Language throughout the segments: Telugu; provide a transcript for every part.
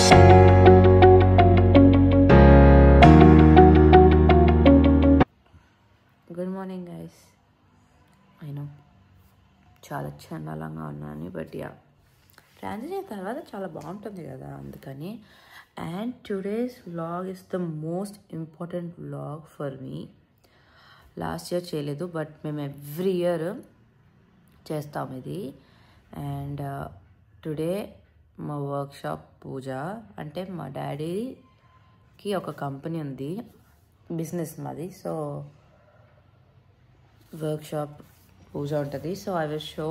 Good morning guys. I know చాలా చండాలంగా ఉన్నాను, బట్ యా ట్రాన్సిషన్ తర్వాత చాలా బాగుంటుంది కదా, అందుకని. And today's vlog is the most important vlog for me. Last year చేయలేదు, బట్ మేము ఎవ్రీ ఇయర్ చేస్తాం ఇది. అండ్ టుడే మా వర్క్షాప్ పూజ, అంటే మా డాడీకి ఒక కంపెనీ ఉంది, బిజినెస్ మాది. సో వర్క్షాప్ పూజ ఉంటుంది. So I will show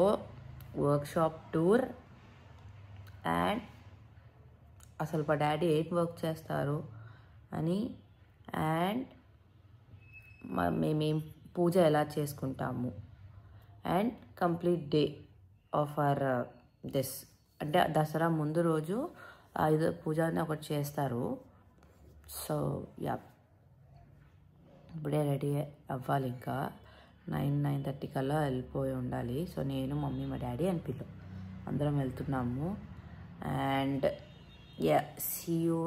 workshop tour and అసలు మా డాడీ ఏం వర్క్ చేస్తారు అని, అండ్ మేమేం పూజ ఎలా చేసుకుంటాము, and complete day of our this. అంటే దసరా ముందు రోజు ఆయుధ పూజ అని ఒకటి చేస్తారు. సో యా, ఇప్పుడే రెడీ అవ్వాలి, ఇంకా 9-9:30 కల్లా వెళ్ళిపోయి ఉండాలి. సో నేను, మమ్మీ, మా డాడీ అండ్ పిల్లు అందరం వెళ్తున్నాము. And yeah, see you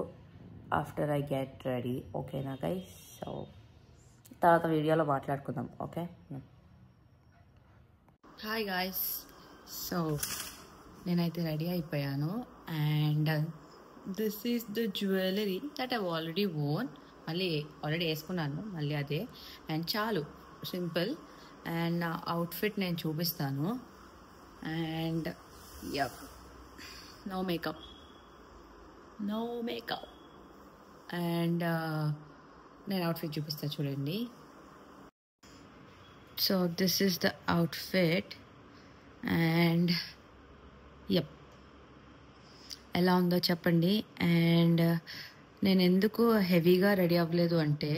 after I get ready. ఓకేనా గైస్? సో తర్వాత వీడియోలో మాట్లాడుకుందాం. ఓకే. Hi guys. సో నేనైతే రెడీ అయిపోయాను. And this is the jewellery that I've already own. మళ్ళీ ఆల్రెడీ వేసుకున్నాను మళ్ళీ అదే. అండ్ చాలు, సింపుల్. అండ్ నా అవుట్ఫిట్ నేను చూపిస్తాను. And yup, no makeup. And నేను అవుట్ఫిట్ చూపిస్తాను, చూడండి. So this is the outfit. And yup, ఎలా ఉందో చెప్పండి. అండ్ నేను ఎందుకు హెవీగా రెడీ అవ్వలేదు అంటే,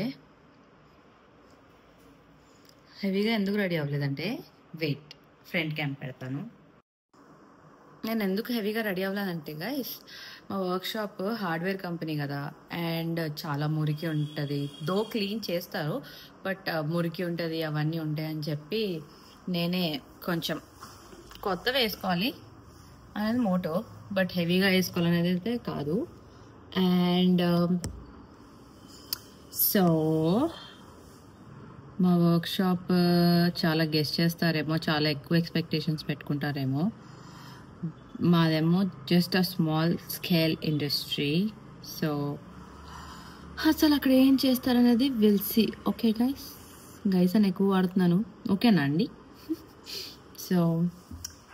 వెయిట్, ఫ్రంట్ క్యామ్ పెడతాను. నేను ఎందుకు హెవీగా రెడీ అవ్వలేదంటే గైస్, మా వర్క్షాప్ హార్డ్వేర్ కంపెనీ కదా, అండ్ చాలా మురికి ఉంటుంది. దో క్లీన్ చేస్తారు, బట్ మురికి ఉంటుంది, అవన్నీ ఉంటాయని చెప్పి నేనే కొంచెం కొత్త వేసుకోవాలి అనేది మోటో, బట్ హెవీగా వేసుకోవాలనేది అయితే కాదు. అండ్ సో మా వర్క్షాప్ చాలా గెస్ట్ చేస్తారేమో, చాలా ఎక్కువ ఎక్స్పెక్టేషన్స్ పెట్టుకుంటారేమో. మాదేమో just a small scale industry. So అసలు అక్కడ ఏం చేస్తారనేది విల్ సీ. ఓకే గైస్ అని ఎక్కువ వాడుతున్నాను, ఓకేనా అండి? సో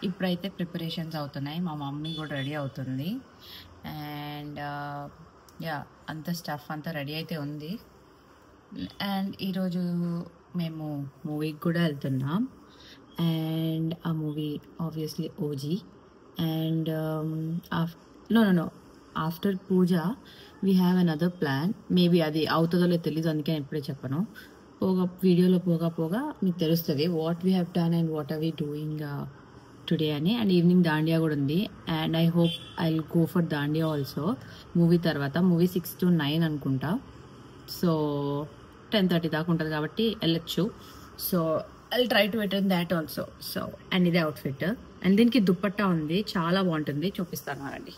ఇప్పుడైతే ప్రిపరేషన్స్ అవుతున్నాయి. మా మమ్మీ కూడా రెడీ అవుతుంది. అండ్ యా, అంత స్టఫ్ అంతా రెడీ అయితే ఉంది. అండ్ ఈరోజు మేము మూవీకి కూడా వెళ్తున్నాం. అండ్ ఆ movie obviously OG. And no after puja we have another plan. Maybe అది అవుతుందో లేదో తెలీదు, అందుకే నేను ఇప్పుడే చెప్పను. వీడియోలో పోగా మీకు తెలుస్తుంది what we have done and what are we doing today అని. అండ్ ఈవినింగ్ దాండియా కూడా ఉంది. And I hope I will go for Dandiya also movie తర్వాత. మూవీ 6 to 9 అనుకుంటా. సో 10:30 దాకా ఉంటుంది కాబట్టి వెళ్ళొచ్చు. So I try to attend that also. So and ఇదే అవుట్ఫిట్. అండ్ దీనికి దుప్పట్టా ఉంది, చాలా బాగుంటుంది, చూపిస్తాను రండి.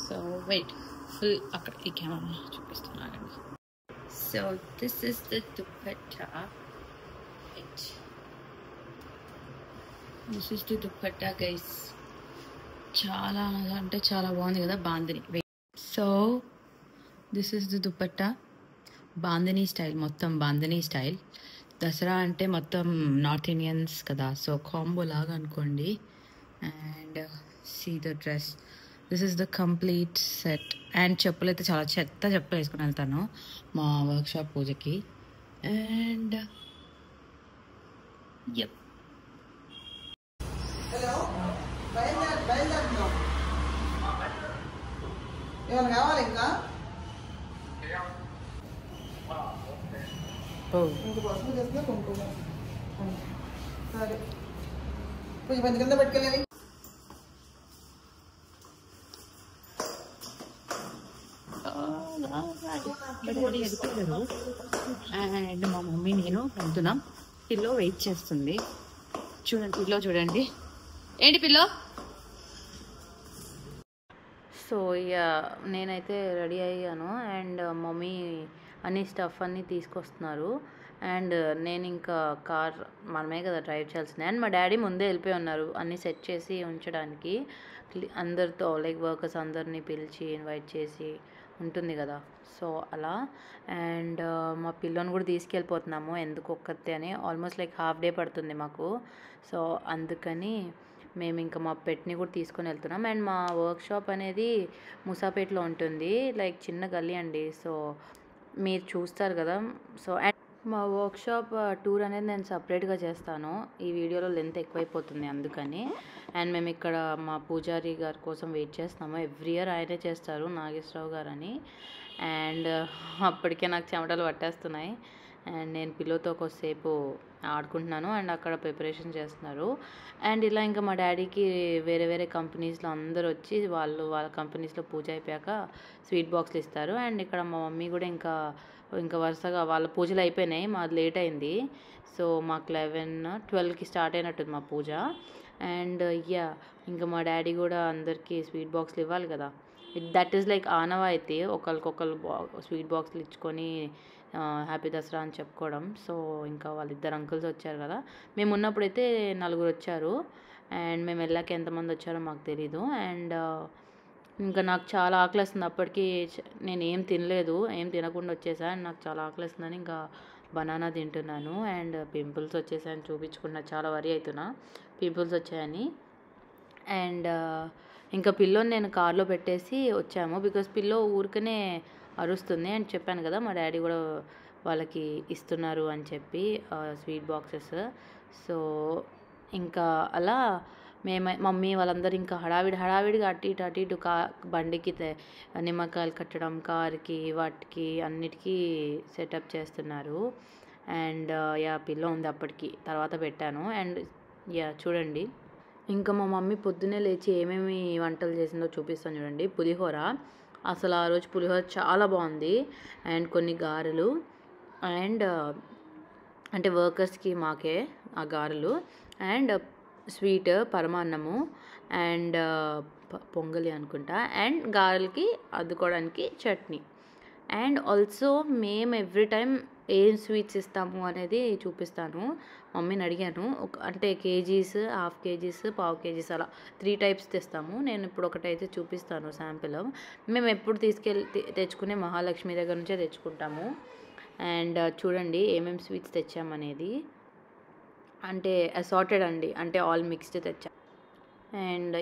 సో వెయిట్, ఫుల్ అక్కడ ఈ కెమెరా చూపిస్తున్నానండి. So this is the dupatta. This is the dupatta guys. చాలా అంటే చాలా బాగుంది కదా, bandhani. So this is the dupatta, bandhani style, మొత్తం బాందిని స్టైల్. దసరా అంటే మొత్తం నార్త్ ఇండియన్స్ కదా, సో కాంబో లాగా అనుకోండి. And see the dress, this is the complete set. And చెప్పులు అయితే చాలా చెత్త చెప్పులు వేసుకుని వెళ్తాను మా వర్క్షాప్ పూజకి. అండ్ యప్, ఏమైనా కావాలి ఇంకా? పసుపు చేస్తే కుంకుమ. సరే, కొంచెం మంది కింద పెట్టుకెళ్ళి. డాడీ వెళ్ళిపోయారు అండ్ మా మమ్మీ నేను వెళ్తున్నాం. పిల్లో వెయిట్ చేస్తుంది. చూడండి పిల్లో చూడండి. ఏంటి పిల్లో? సో ఇక నేనైతే రెడీ అయ్యాను అండ్ మమ్మీ అన్ని స్టఫ్ అన్నీ తీసుకొస్తున్నారు. అండ్ నేను ఇంకా కార్ మనమే కదా డ్రైవ్ చేయాల్సింది. అండ్ మా డాడీ ముందే వెళ్ళిపోయి ఉన్నారు అన్నీ సెట్ చేసి ఉంచడానికి. అందరితో లైక్ వర్కర్స్ అందరినీ పిలిచి ఇన్వైట్ చేసి ఉంటుంది కదా, సో అలా. అండ్ మా పిల్లని కూడా తీసుకెళ్ళిపోతున్నాము, ఎందుకు ఒక్కతే అని. ఆల్మోస్ట్ లైక్ హాఫ్ డే పడుతుంది మాకు. సో అందుకని మేము ఇంకా మా పెట్ని కూడా తీసుకొని వెళ్తున్నాం. అండ్ మా వర్క్షాప్ అనేది ముసాపేట్లో ఉంటుంది, లైక్ చిన్న గల్లీ అండి. సో మీరు చూస్తారు కదా. సో అండ్ మా వర్క్షాప్ టూర్ అనేది నేను సపరేట్గా చేస్తాను. ఈ వీడియోలో లెంత్ ఎక్కువైపోతుంది అందుకని. అండ్ మేము ఇక్కడ మా పూజారి గారి కోసం వెయిట్ చేస్తున్నాము. ఎవ్రీ ఇయర్ ఆయనే చేస్తారు, నాగేశ్వరరావు గారు అని. అండ్ అప్పటికే నాకు చెమటలు పట్టేస్తున్నాయి. అండ్ నేను పిల్లతో కొద్దిసేపు ఆడుకుంటున్నాను అండ్ అక్కడ ప్రిపరేషన్ చేస్తున్నారు. అండ్ ఇలా ఇంకా మా డాడీకి వేరే వేరే కంపెనీస్లో అందరూ వచ్చి వాళ్ళ కంపెనీస్లో పూజ అయిపోయాక స్వీట్ బాక్స్లు ఇస్తారు. అండ్ ఇక్కడ మా మమ్మీ కూడా ఇంకా వరుసగా వాళ్ళ పూజలు అయిపోయినాయి, మాది లేట్ అయింది. సో మాకు 11-12కి స్టార్ట్ అయినట్టుంది మా పూజ. అండ్ ఇంకా మా డాడీ కూడా అందరికీ స్వీట్ బాక్స్లు ఇవ్వాలి కదా. దట్ ఈస్ లైక్ ఆనవాయితీ, ఒకరికొకరు స్వీట్ బాక్స్లు ఇచ్చుకొని హ్యాపీ దసరా అని చెప్పుకోవడం. సో ఇంకా వాళ్ళిద్దరు అంకుల్స్ వచ్చారు కదా. మేము ఉన్నప్పుడైతే 4 వచ్చారు అండ్ మేము వెళ్ళాక ఎంతమంది వచ్చారో మాకు తెలీదు. అండ్ ఇంకా నాకు చాలా ఆకలిస్తుంది. అప్పటికి నేను ఏం తినలేదు, ఏం తినకుండా వచ్చేసా. అండ్ నాకు చాలా ఆకలిస్తుందని ఇంకా బనానా తింటున్నాను. అండ్ పింపుల్స్ వచ్చేసాయని చూపించుకున్నా, చాలా వరి అవుతున్నా పింపుల్స్ వచ్చాయని. అండ్ ఇంకా పిల్లోని నేను కార్లో పెట్టేసి వచ్చాము, బికాస్ పిల్లో ఊరికనే అరుస్తుంది. అండ్ చెప్పాను కదా మా డాడీ కూడా వాళ్ళకి ఇస్తున్నారు అని చెప్పి స్వీట్ బాక్సెస్. సో ఇంకా అలా మమ్మీ వాళ్ళందరూ ఇంకా హడావిడిగా అటు ఇటు బండికి నిమ్మకాయలు కట్టడం, కార్కి వాటికి అన్నిటికీ సెటప్ చేస్తున్నారు. అండ్ పిల్లో ఉంది అప్పటికి, తర్వాత పెట్టాను. అండ్ చూడండి ఇంకా మా మమ్మీ పొద్దున్నే లేచి ఏమేమి వంటలు చేసిందో చూపిస్తాను చూడండి. పులిహోర, అసలు ఆ రోజు పులిహోర చాలా బాగుంది. అండ్ కొన్ని గారెలు అండ్ అంటే వర్కర్స్కి మాకే ఆ గారెలు. అండ్ స్వీట్ పరమాన్నము అండ్ పొంగలి అనుకుంటా. అండ్ గారెలకి అద్దుకోవడానికి చట్నీ. అండ్ ఆల్సో మేము ఎవ్రీ టైం ఏం స్వీట్స్ ఇస్తాము అనేది చూపిస్తాను. మమ్మీని అడిగాను, అంటే కేజీస్, హాఫ్ కేజీస్, పావు కేజీస్ అలా 3 టైప్స్ తెస్తాము. నేను ఇప్పుడు ఒకటైతే చూపిస్తాను శాంపిల్. మేము ఎప్పుడు తెచ్చుకునే మహాలక్ష్మి దగ్గర నుంచే తెచ్చుకుంటాము. అండ్ చూడండి ఏమేమి స్వీట్స్ తెచ్చామనేది. అంటే అసార్టెడ్ అండి, అంటే ఆల్ మిక్స్డ్ తెచ్చా. అండ్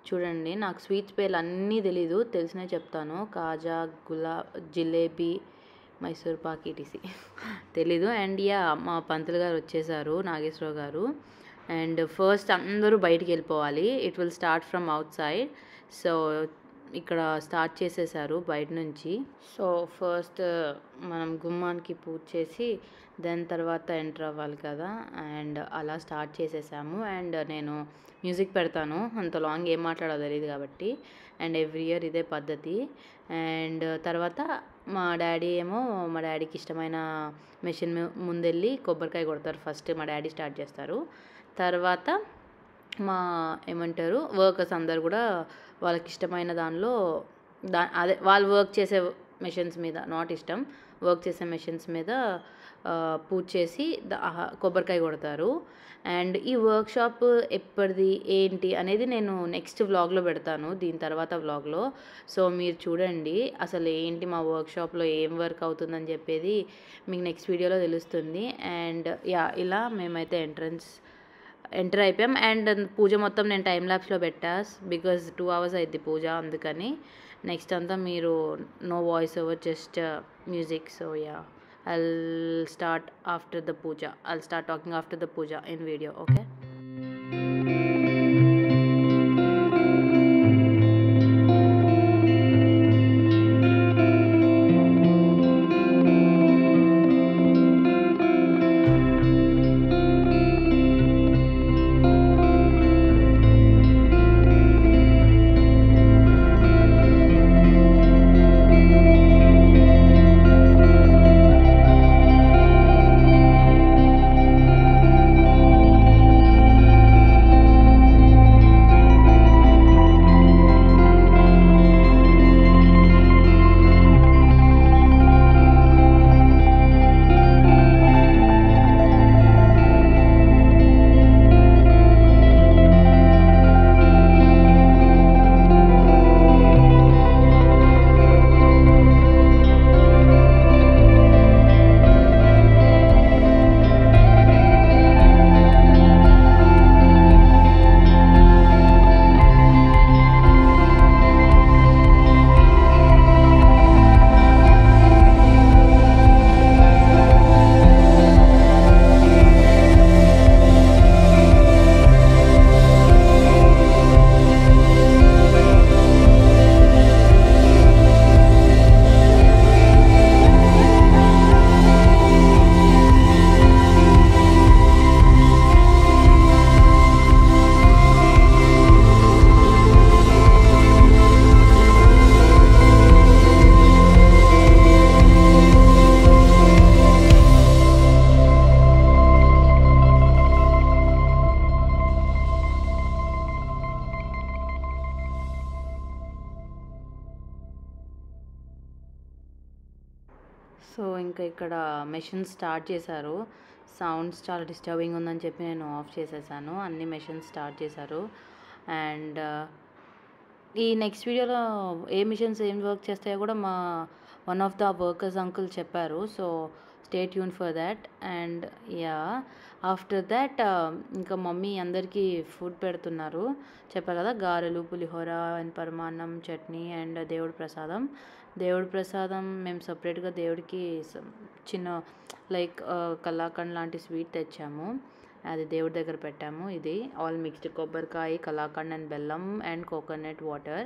చూడండి నాకు స్వీట్స్ పేర్లు అన్నీ తెలీదు, తెలిసినవి చెప్తాను. కాజా, జిలేబీ, మైసూర్ పాక్ ఈటీసీ తెలీదు. అండ్ మా పంతులు గారు వచ్చేసారు, నాగేశ్వరరావు గారు. అండ్ ఫస్ట్ అందరూ బయటికి వెళ్ళిపోవాలి, it will start from out side. So ఇక్కడ స్టార్ట్ చేసేసారు బయట నుంచి. సో ఫస్ట్ మనం గుమ్మానికి పూజ చేసి దాని తర్వాత ఎంటర్ అవ్వాలి కదా. అండ్ అలా స్టార్ట్ చేసేసాము. అండ్ నేను మ్యూజిక్ పెడతాను, అంత లాంగ్ ఏం మాట్లాడాలో తెలియదు కాబట్టి. అండ్ ఎవ్రీ ఇయర్ ఇదే పద్ధతి. అండ్ తర్వాత మా డాడీకి ఇష్టమైన మెషిన్ ముందెళ్ళి కొబ్బరికాయ కొడతారు. ఫస్ట్ మా డాడీ స్టార్ట్ చేస్తారు. తర్వాత వర్కర్స్ అందరు కూడా వాళ్ళకి ఇష్టమైన దానిలో అదే వాళ్ళు వర్క్ చేసే మెషిన్స్ మీద, వర్క్ చేసే మెషిన్స్ మీద పూజ చేసి కొబ్బరికాయ కొడతారు. అండ్ ఈ వర్క్షాప్ ఎప్పటిది ఏంటి అనేది నేను నెక్స్ట్ వ్లాగ్లో పెడతాను, దీని తర్వాత వ్లాగ్లో. సో మీరు చూడండి అసలు ఏంటి మా వర్క్షాప్లో ఏం వర్క్ అవుతుందని చెప్పేది మీకు నెక్స్ట్ వీడియోలో తెలుస్తుంది. అండ్ ఇలా మేమైతే ఎంటర్ అయిపోయాం. అండ్ పూజ మొత్తం నేను టైం ల్యాప్స్లో పెట్టా, బికాజ్ 2 hours అయింది పూజ, అందుకని. నెక్స్ట్ అంతా మీరు no voice over, just music. So I'll start after the puja. I'll start talking after the puja in video, okay? So ఇంకా ఇక్కడ మెషిన్ స్టార్ట్ చేశారు. సౌండ్స్ చాలా డిస్టర్బింగ్ ఉందని చెప్పి నేను ఆఫ్ చేసేసాను. అన్ని మెషిన్స్ స్టార్ట్ చేశారు. అండ్ ఈ నెక్స్ట్ వీడియోలో ఏ మిషన్స్ ఏం వర్క్ చేస్తాయో కూడా మా one of the workers uncle చెప్పారు. So stay tune for that. And ya after that ఇంకా మమ్మీ అందరికీ ఫుడ్ పెడుతున్నారు. చెప్పారు కదా, గారెలు, పులిహోర అండ్ పరమాన్నం, చట్నీ అండ్ దేవుడి ప్రసాదం మేము సపరేట్గా దేవుడికి చిన్న లైక్ కలాకండ్ లాంటి స్వీట్ తెచ్చాము. అది దేవుడి దగ్గర పెట్టాము. ఇది ఆల్ మిక్స్డ్ కొబ్బరికాయ, కలాకండ్ అండ్ బెల్లం and coconut water.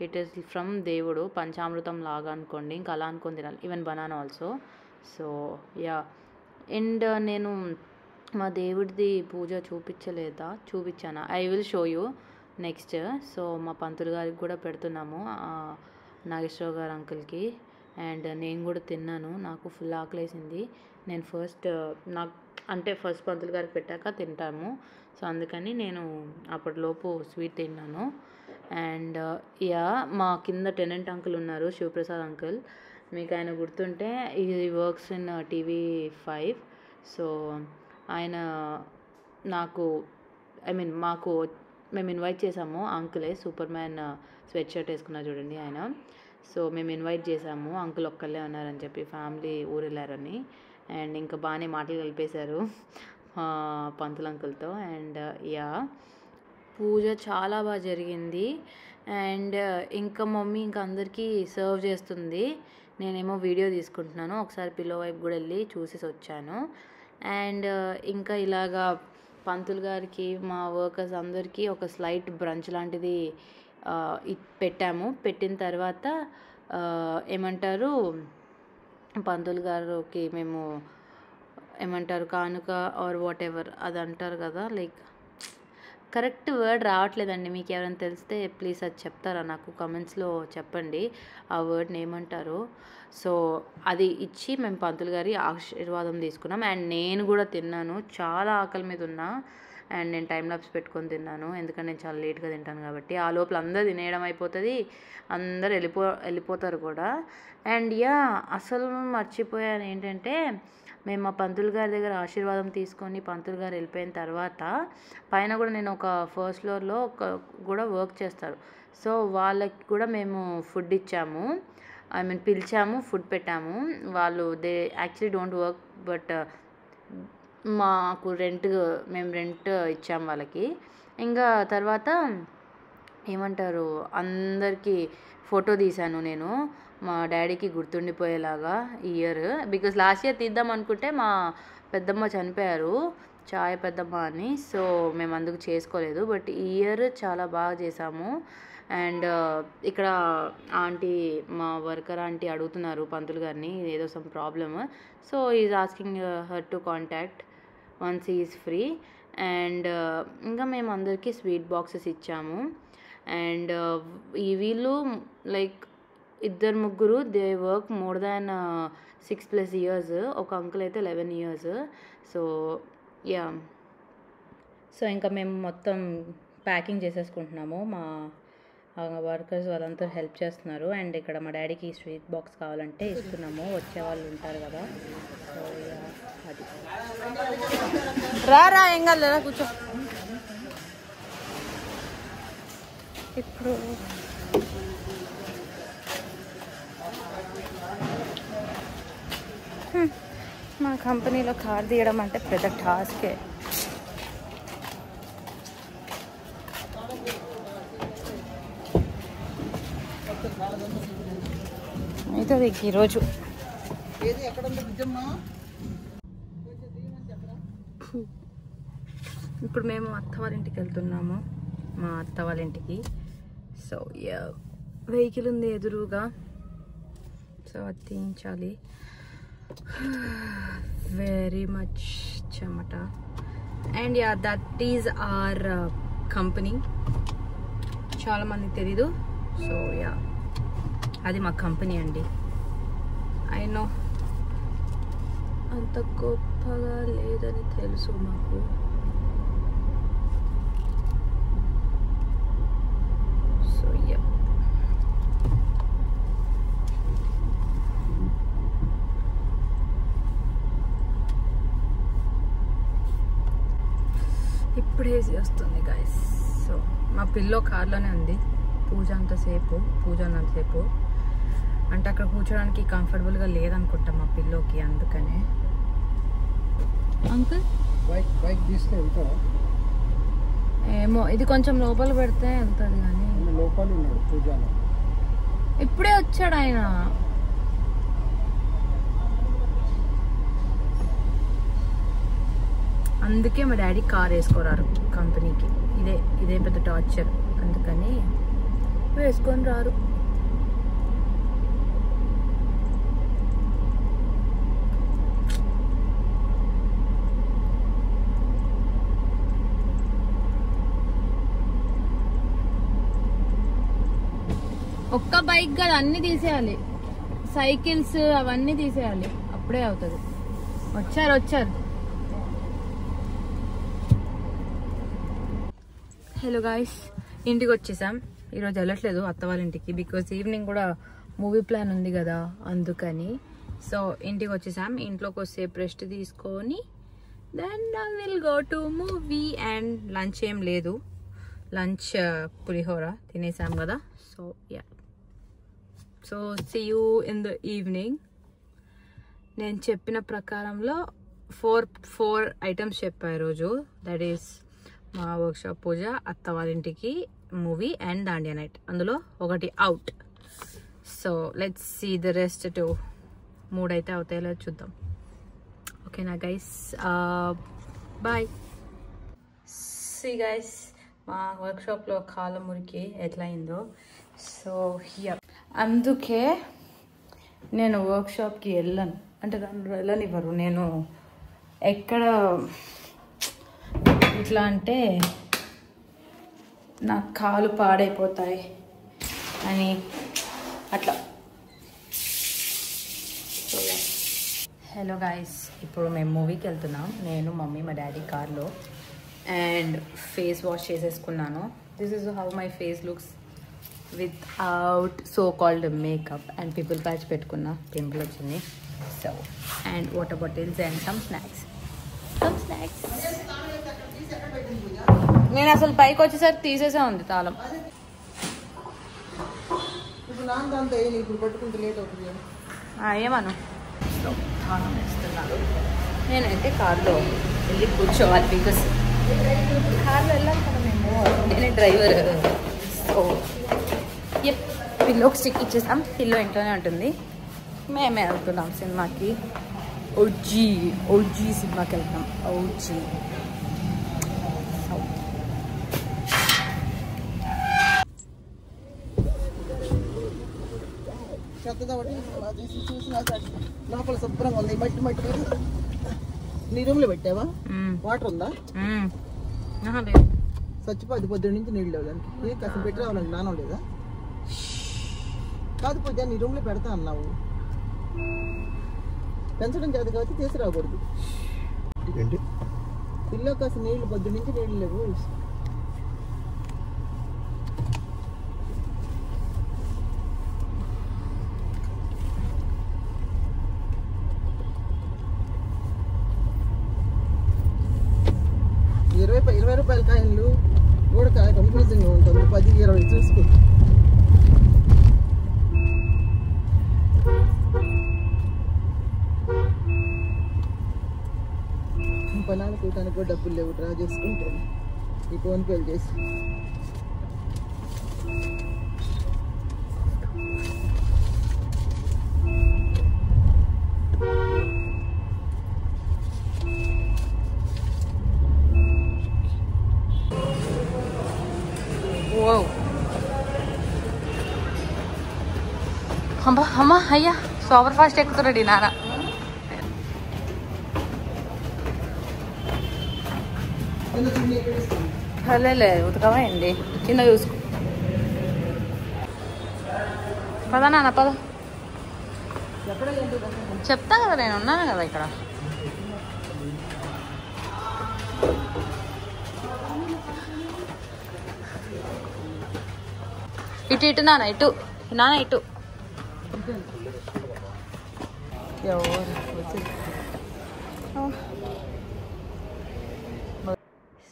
It is from దేవుడు, పంచామృతం లాగా అనుకోండి, ఇంకా అలా అనుకొని తినాలి. Even banana also. So ya. And నేను మా దేవుడిది పూజ చూపించానా? I will show you next. So మా పంతులు గారికి కూడా పెడుతున్నాము, నాగేశ్వరరావు గారు అంకుల్కి. అండ్ నేను కూడా తిన్నాను, నాకు ఫుల్ ఆకలేసింది. నేను ఫస్ట్ పంతులు గారికి పెట్టాక తింటాము. సో అందుకని నేను అప్పటిలోపు స్వీట్ తిన్నాను. అండ్ యా, మా కింద టెనెంట్ అంకుల్ ఉన్నారు, శివప్రసాద్ అంకుల్. మీకు ఆయన గుర్తుంటే ఈ వర్క్స్ ఇన్ TV5. సో ఆయన మేము ఇన్వైట్ చేసాము. అంకులే సూపర్ మ్యాన్ స్వెట్ షర్ట్ వేసుకున్నారు చూడండి ఆయన. సో మేము ఇన్వైట్ చేసాము, అంకుల్ ఒక్కళ్ళే ఉన్నారని చెప్పి, ఫ్యామిలీ ఊరెళ్ళారని. అండ్ ఇంకా బాగానే మాటలు కలిపేశారు పంతులు అంకుల్తో. అండ్ యా, పూజ చాలా బాగా జరిగింది. అండ్ ఇంకా మమ్మీ ఇంకా అందరికీ సర్వ్ చేస్తుంది, నేనేమో వీడియో తీసుకుంటున్నాను. ఒకసారి పిల్లో వైపు కూడా వెళ్ళి చూసేసి వచ్చాను. అండ్ ఇంకా ఇలాగా పంతులు గారికి, మా వర్కర్స్ అందరికీ ఒక స్లైట్ బ్రంచ్ లాంటిది పెట్టాము. పెట్టిన తర్వాత ఏమంటారు, పంతులు గారికి మేము కానుక ఆర్ వాట్ ఎవర్ అది అంటారు కదా, లైక్ కరెక్ట్ వర్డ్ రావట్లేదండి. మీకు ఎవరైనా తెలిస్తే ప్లీజ్ అది చెప్తారా నాకు? కమెంట్స్లో చెప్పండి ఆ వర్డ్ని ఏమంటారు. సో అది ఇచ్చి మేము పంతులు గారి ఆశీర్వాదం తీసుకున్నాం. అండ్ నేను కూడా తిన్నాను, చాలా ఆకలి మీద ఉన్నా. అండ్ నేను టైం లాప్స్ పెట్టుకొని తిన్నాను, ఎందుకంటే నేను చాలా లేట్గా తింటాను కాబట్టి. ఆ లోపల అందరూ తినేయడం అయిపోతుంది, అందరు వెళ్ళిపోతారు కూడా. అండ్ యా, అసలు మర్చిపోయాను ఏంటంటే, మేము మా పంతులు గారి దగ్గర ఆశీర్వాదం తీసుకొని పంతులు గారు వెళ్ళిపోయిన తర్వాత పైన కూడా నేను ఒక ఫస్ట్ ఫ్లోర్లో కూడా వర్క్ చేస్తారు. సో వాళ్ళకి కూడా మేము ఫుడ్ ఇచ్చాము, పిలిచాము, ఫుడ్ పెట్టాము. వాళ్ళు యాక్చువల్లీ డోంట్ వర్క్, బట్ మేము రెంట్ ఇచ్చాము వాళ్ళకి. ఇంకా తర్వాత ఏమంటారు, అందరికీ ఫోటో తీశాను నేను, మా డాడీకి గుర్తుండిపోయేలాగా ఈ ఇయర్. బికాజ్ లాస్ట్ ఇయర్ తీద్దాం అనుకుంటే మా పెద్దమ్మ చనిపోయారు, చాయ్ పెద్దమ్మ అని. సో మేము అందుకు చేసుకోలేదు, బట్ ఈ ఇయర్ చాలా బాగా చేసాము. అండ్ ఇక్కడ ఆంటీ, మా వర్కర్ ఆంటీ అడుగుతున్నారు పంతులు గారిని ఏదో some problem. So is asking her to contact once is free. And ఇంకా మేము అందరికీ స్వీట్ బాక్సెస్ ఇచ్చాము. అండ్ వీళ్ళు లైక్ ముగ్గురు they work more than 6+ years. ఒక అంకుల్ అయితే 11 years. సో యా, సో ఇంకా మేము మొత్తం ప్యాకింగ్ చేసేసుకుంటున్నాము. మా వర్కర్స్ వాళ్ళంతా హెల్ప్ చేస్తున్నారు. అండ్ ఇక్కడ మా డాడీకి స్వీట్ బాక్స్ కావాలంటే ఇస్తున్నాము, వచ్చే వాళ్ళు ఉంటారు కదా. సో యా, అది రా ఏం కాదు, కూర్చో. ఇప్పుడు మా కంపెనీలో కార్ తీయడం అంటే పెద్ద టాస్కే. అవుతుంది ఈరోజు. ఇప్పుడు మేము అత్త వాళ్ళ ఇంటికి వెళ్తున్నాము, మా అత్త వాళ్ళ ఇంటికి. సో వెహికల్ ఉంది ఎదురుగా, సో అది తీయించాలి. వెరీ మచ్ చెమట. And yeah, that is our company. చాలామందికి తెలీదు. సో యా, అది మా కంపెనీ అండి. ఐ నో అంత గొప్పగా లేదని తెలుసు మాకు. సో యా, ఏసీ వస్తుంది గైస్. సో మా పిల్లో కార్లోనే ఉంది. పూజ ఉన్నంతసేపు అంటే అక్కడ కూర్చోడానికి కంఫర్టబుల్గా లేదనుకుంటా మా పిల్లోకి, అందుకనే. అంకుల్ బైక్ తీసుకుని వెళ్తారా? ఏమో ఇది కొంచెం లోపల పెడితే వెళ్తుంది కానీ లోపల ఉన్నాడు పూజలో. ఇప్పుడే వచ్చాడు ఆయన. అందుకే మా డాడీ కార్ వేసుకోరారు కంపెనీకి. ఇదే పెద్ద టార్చర్, అందుకని వేసుకొని రారు. ఒక్క బైక్ కదా, అన్ని తీసేయాలి. సైకిల్స్ అవన్నీ తీసేయాలి, అప్పుడే అవుతుంది. వచ్చారు. హలో గాయస్, ఇంటికి వచ్చేసాం. ఈరోజు వెళ్ళట్లేదు అత్త వాళ్ళ ఇంటికి, బికాజ్ ఈవినింగ్ కూడా మూవీ ప్లాన్ ఉంది కదా, అందుకని. సో ఇంటికి వచ్చేసాం. ఇంట్లోకి వస్తే రెస్ట్ తీసుకొని then I will go to movie. And lunch ఏం లేదు, లంచ్ పులిహోర తినేసాం కదా. So yeah, so see you in the evening. నేను చెప్పిన ప్రకారంలో ఫోర్ ఐటమ్స్ చెప్పా ఈరోజు. దట్ ఈస్ మా వర్క్షాప్ పూజ, అత్త వాళ్ళ ఇంటికి మూవీ అండ్ దాండియా నైట్. అందులో ఒకటి out. So let's see the rest two. 3 అయితే అవుతాయో లేదో చూద్దాం. ఓకేనా గైస్, బాయ్. సీ గైస్, మా వర్క్షాప్లో కాళ్ళ మురికి ఎట్లా అయిందో. సో హియర్, అందుకే నేను వర్క్షాప్కి వెళ్ళను, అంటే నన్ను వెళ్ళనివ్వరు. నేను ఎక్కడ ఇట్లా అంటే నా కాలు పాడైపోతాయి అని అట్లా. హలో గాయస్, ఇప్పుడు మేము మూవీకి వెళ్తున్నాం. నేను, మమ్మీ, మా డాడీ కార్లో. అండ్ ఫేస్ వాష్ చేసేసుకున్నాను. This is how my face looks without so called makeup. And pimple patch పెట్టుకున్నా, పింపుల్ వచ్చింది. So and water bottles and some snacks. నేను అసలు పైకి వచ్చేసరికి తీసేసే ఉంది తాళం. ఏమను. సో తాళం వేస్తున్నాను. నేనైతే కార్లో వెళ్ళి కూర్చోవాలి, బికాస్ కార్లో వెళ్ళాలి కదా మేము. నేనే డ్రైవర్. సో పిల్లోకి స్టిక్ ఇచ్చేసాం. పిల్లో ఇంట్లోనే ఉంటుంది. మేమే వెళ్తున్నాం సినిమాకి. ఓజీ సినిమాకి వెళ్తాం. ఓజీ. లోపల శుభ్రంగా ఉంది. మట్టి నీ రూమ్ లో పెట్టావా? వాటర్ ఉందా? చచ్చిపోద్ది. పొద్దున్న నుంచి నీళ్ళు లేవు దానికి. కాస్త పెట్టి రావాలండి, నానం లేదా? కాదు పూజ, నీ రూమ్ లో పెడతా అన్నావు. పెంచడం చేత కాబట్టి తీసుకురాకూడదు. పిల్లో కాస్త నీళ్ళు, పొద్దున్న నుంచి నీళ్ళు లేవు. ₹20 కాయలు కూడా కన్ఫ్యూజింగ్ ఉంటుంది. 10-20 చూసుకో. పనాలు కూటానికి కూడా డబ్బులు లేవు. డ్రా చేసుకుంటాను ఈ ఫోన్ పేలు చేసి. అమ్మా అయ్యా, సూపర్ ఫాస్ట్ ఎక్కుతున్నాడు నాన్న. లే ఉతకవా అండి, కింద చూసుకో. పదా నాన్న పద. చెప్తా కదా, నేను ఉన్నాను కదా ఇక్కడ. ఇటు నాన్న, ఇటు నాన్న, ఇటు.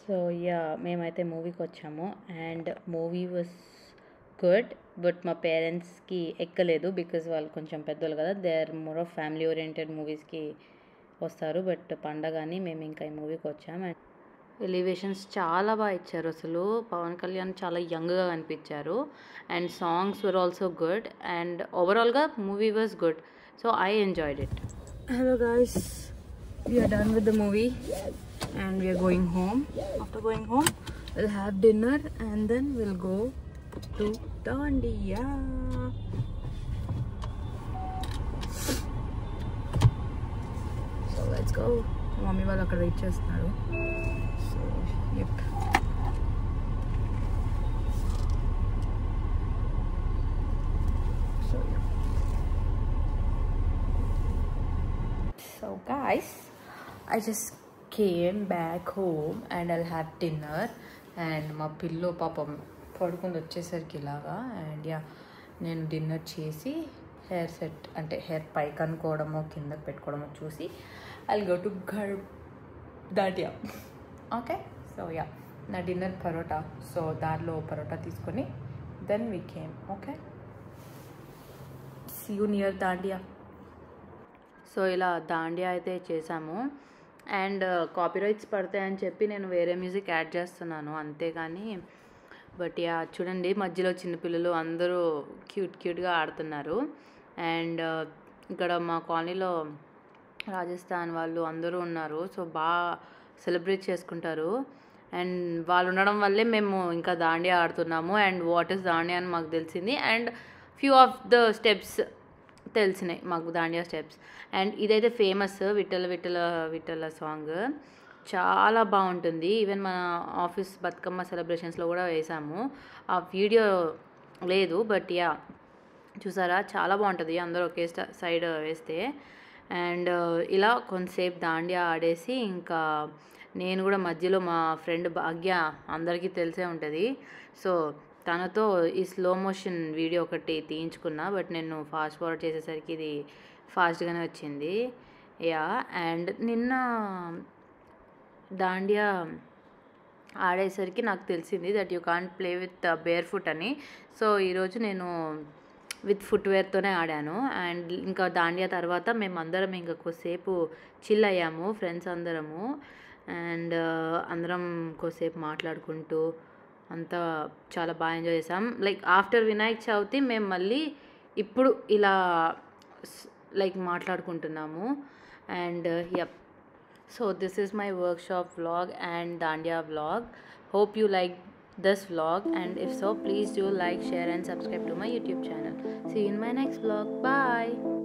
సో యా మేమైతే మూవీకి వచ్చాము and movie was good. But మా పేరెంట్స్కి ఎక్కలేదు బికాజ్ వాళ్ళు కొంచెం పెద్దోళ్ళు కదా, they are more of family oriented మూవీస్కి వస్తారు. బట్ పండగ అని మేము ఇంకా ఈ మూవీకి వచ్చాము. అండ్ ఎలివేషన్స్ చాలా బాగా ఇచ్చారు. అసలు పవన్ కళ్యాణ్ చాలా యంగ్గా కనిపించారు and songs were also good and ఓవరాల్గా movie was good. So I enjoyed it. Hello guys, we are done with the movie and we are going home. After going home we'll have dinner and then we'll go to Dandiya. So let's go. Mummy వాళ్ళు అక్కడ వెయిట్ చేస్తున్నారు. So yep. So yeah. So guys, I just came back home and I'll have dinner and మా పిల్లో పాపం పడుకుని వచ్చేసరికి ఇలాగా అండ్ యా నేను డిన్నర్ చేసి హెయిర్ సెట్ అంటే హెయిర్ పైకి అనుకోవడమో కిందకి పెట్టుకోవడమో చూసి ఐల్ గో టు దాటియా. ఓకే, సో యా నా డిన్నర్ పరోటా. సో దారిలో పరోటా తీసుకొని then we came. Okay, see you near Dandiya. So ఇలా దాండియా అయితే చేసాము అండ్ కాపీరైట్స్ పడతాయని చెప్పి నేను వేరే మ్యూజిక్ యాడ్ చేస్తున్నాను అంతేగాని. బట్ యా చూడండి, మధ్యలో చిన్నపిల్లలు అందరూ క్యూట్గా ఆడుతున్నారు అండ్ ఇక్కడ మా కాలనీలో రాజస్థాన్ వాళ్ళు అందరూ ఉన్నారు. సో బాగా సెలబ్రేట్ చేసుకుంటారు అండ్ వాళ్ళు ఉండడం వల్లే మేము ఇంకా దాండియా ఆడుతున్నాము. అండ్ వాట్ ఇస్ దాండియా అని మాకు తెలిసింది and few of the steps తెలిసినాయి మాకు, దాండియా స్టెప్స్. అండ్ ఇదైతే ఫేమస్ విఠల విఠల విఠల సాంగ్, చాలా బాగుంటుంది. ఈవెన్ మన ఆఫీస్ బతుకమ్మ సెలబ్రేషన్స్లో కూడా వేసాము. ఆ వీడియో లేదు బట్ యా చూసారా, చాలా బాగుంటుంది అందరూ ఒకే సైడ్ వేస్తే. అండ్ ఇలా కొంతసేపు దాండియా ఆడేసి ఇంకా నేను కూడా మధ్యలో మా ఫ్రెండ్ భాగ్య అందరికీ తెలిసే ఉంటుంది, సో తనతో ఈ స్లో మోషన్ వీడియో ఒకటి తీయించుకున్నా. బట్ నేను ఫాస్ట్ ఫార్వర్డ్ చేసేసరికి ఇది ఫాస్ట్గానే వచ్చింది. యా అండ్ నిన్న దాండియా ఆడేసరికి నాకు తెలిసింది that you can't play with bear foot అని. సో ఈరోజు నేను విత్ ఫుట్వేర్తోనే ఆడాను. అండ్ ఇంకా దాండియా తర్వాత మేమందరం ఇంకా కొద్దిసేపు చిల్ అయ్యాము ఫ్రెండ్స్ అందరము. అండ్ అందరం కొద్దిసేపు మాట్లాడుకుంటూ అంతా చాలా బాగా ఎంజాయ్ చేసాం. లైక్ ఆఫ్టర్ వినాయక చవితి మేము మళ్ళీ ఇప్పుడు ఇలా లైక్ మాట్లాడుకుంటున్నాము. And yup, so this is my workshop vlog and Dandiya vlog. Hope you like this vlog and if so please do like, share and subscribe to my YouTube channel. See you in my next vlog. Bye.